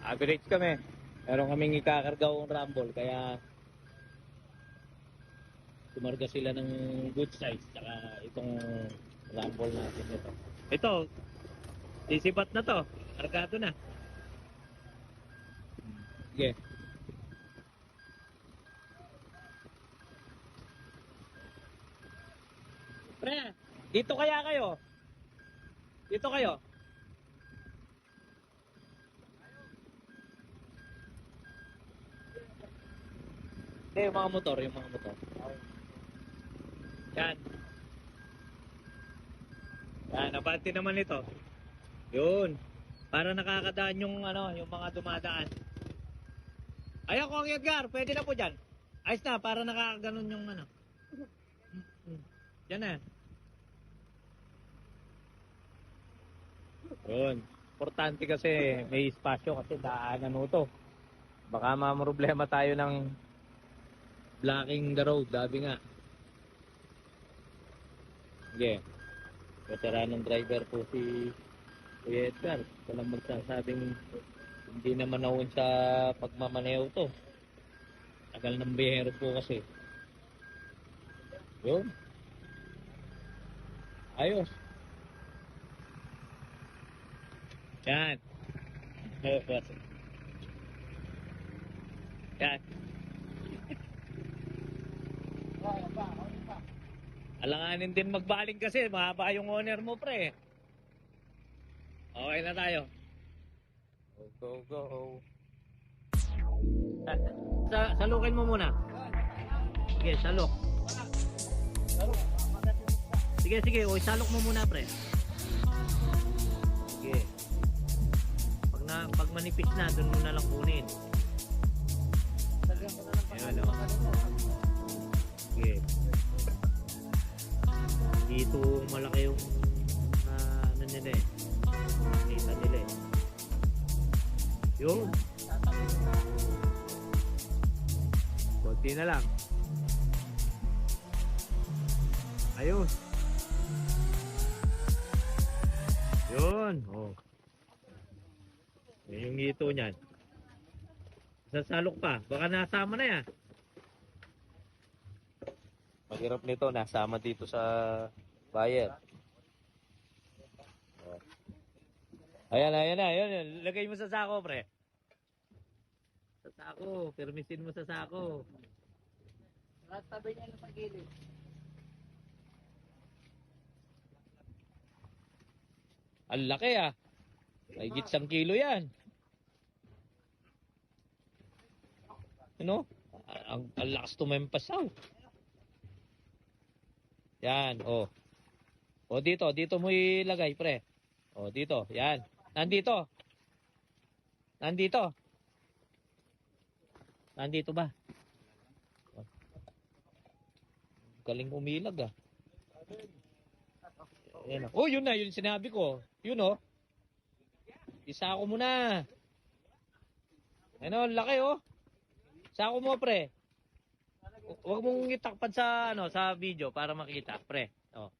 Average kami. Meron kaming ikakargawang rumble, kaya tumarga sila ng good size, tsaka itong rumble natin ito. Ito, sisipat na to. Kargado na. Sige. Pre, dito kaya kayo? Dito kayo? Hindi, yung mga motor, yung mga motor. Yan. Yan, nabati naman ito. Yun. Para nakakadaan yung ano, yung mga dumadaan. Ayaw ko ang Edgar, pwede na po dyan. Ayos na, para nakakaganon yung ano. Yan na. Yun. Importante kasi may espasyo kasi daanan mo to. Baka problema tayo ng blocking the road, sabi nga. Sige. Veteranong driver po si Kuya Edgar. Walang magsasabing hindi naman naman sa pagmamaneho to. Tagal ng biyahero po kasi. Yun. Ayos. Yan. Yan. Alanganin din magbaling kasi mahaba yung owner mo, pre. Okay na tayo. Go, go, go. Salukin mo muna. Sige, salok. Sige, sige. O, salok mo muna, pre. Sige. Pag manipis na, doon mo na lang kunin. Ayan, o. Sige. Dito malaki yung ano nila eh. Kita nila eh. Yun. Kunti na lang. Ayun. Yun. Oh. Yan yung hito niyan. Sasalok pa. Baka nasama na yan. Maghirap nito. Nasama dito sa buyer. Oh. Ayan, ayan na. Ayan. Lagay mo sa sako, pre. Sa sako. Permisin mo sa sako. Tabi niya sa gilid. Ang laki ah. Mahigit 1 kilo yan. Ano? Ang lakas tumempasaw. Yan, oh. O dito mo ilagay, pre. O dito, yan. Nandito. Nandito ba? Galing umilag ah. Ayan, oh, yun na, yun sinabi ko. Yun oh. Isako mo na. Ano, laki oh. Sako mo, pre. Huwag mong itakpan sa ano, sa video para makita, pre. Oh.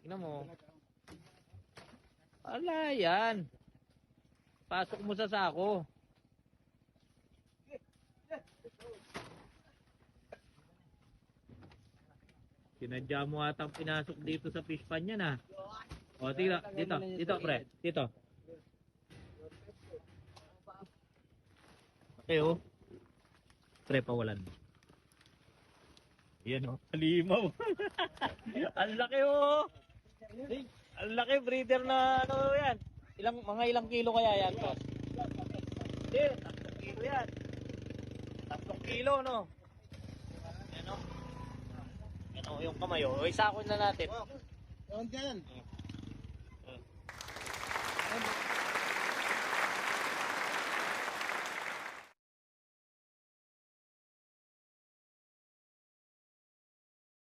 Tingnan mo. Ala, yan. Pasok mo sa sako. Sinadya mo atang pinasok dito sa fish pan yan ah. O, dito pre, dito. Okay oh. Pre, pawalan mo. Yan oh, halimaw. Ang laki oh. Ang laki, breeder na ano yan. Ilang kilo kaya yan to? Hindi, 3 kilo yan. 3 kilo no. Yan oh. Yan oh, yung kamay oh. O, isakon na natin. Ewan dyan.